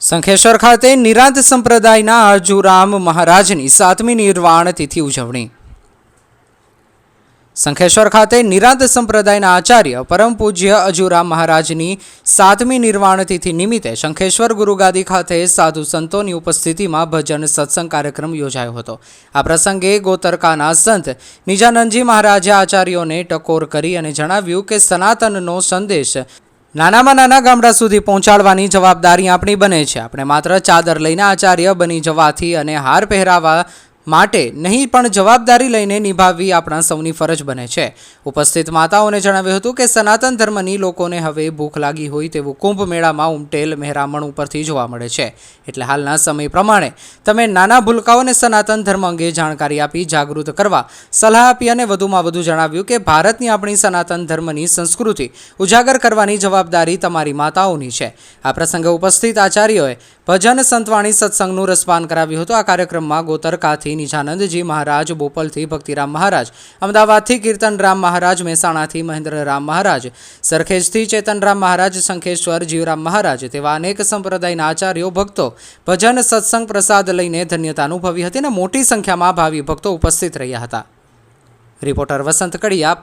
શંખેશ્વર ખાતે નિરાંત સંપ્રદાયના અજુરામ મહારાજની 7મી નિર્વાણ તિથિ ઉજવણી। શંખેશ્વર ખાતે નિરાંત સંપ્રદાયના આચાર્ય પરમ પૂજ્ય અજુરામ મહારાજની 7મી નિર્વાણ તિથિ નિમિત્તે શંખેશ્વર ગુરુગાદી ખાતે સાધુ સંતોની ઉપસ્થિતિમાં ભજન સત્સંગ કાર્યક્રમ યોજાયો હતો। આ પ્રસંગે ગોતરકાના સંત નિજાનંદજી મહારાજે આચાર્યોને ટકોર કરી અને જણાવ્યું કે સનાતનનો સંદેશ નાનામાં નાના ગામડા સુધી પહોંચાડવાની જવાબદારી આપણી બને છે। આપણે માત્ર ચાદર લઈને આચાર્ય બની જવાથી અને હાર પહેરાવા માટે નહીં પણ જવાબદારી લઈને નિભાવવી આપણા સૌની ફરજ બને છે। ઉપસ્થિત માતાઓને જણાવ્યું હતું કે સનાતન ધર્મની લોકોને હવે ભૂખ લાગી હોય તેવું કુંભ મેળામાં ઉમટેલ મહેરામણ ઉપરથી જોવા મળે છે। એટલે હાલના સમય પ્રમાણે તમે નાના ભૂલકાઓને સનાતન ધર્મ અંગે જાણકારી આપી જાગૃત કરવા સલાહ આપી અને વધુમાં વધુ જણાવ્યું કે ભારતની આપણી સનાતન ધર્મની સંસ્કૃતિ ઉજાગર કરવાની જવાબદારી તમારી માતાઓની છે। આ પ્રસંગે ઉપસ્થિત આચાર્યોએ ભજન સંતવાણી સત્સંગનું રસપાન કરાવ્યું હતું। આ કાર્યક્રમમાં ગોતરકાથી નિજાનંદજી મહારાજ, બોપલથી ભક્તિરામ મહારાજ, અમદાવાદથી કીર્તનરામ મહારાજ, મહેસાણાથી મહેન્દ્રરામ મહારાજ, સરખેજથી ચેતનરામ મહારાજ, શંખેશ્વર જીવરામ મહારાજ તેવા અનેક સંપ્રદાયના આચાર્યો, ભક્તો ભજન સત્સંગ પ્રસાદ લઈને ધન્યતા અનુભવી હતી અને મોટી સંખ્યામાં ભાવિ ભક્તો ઉપસ્થિત રહ્યા હતા। રિપોર્ટર વસંત કડિયા।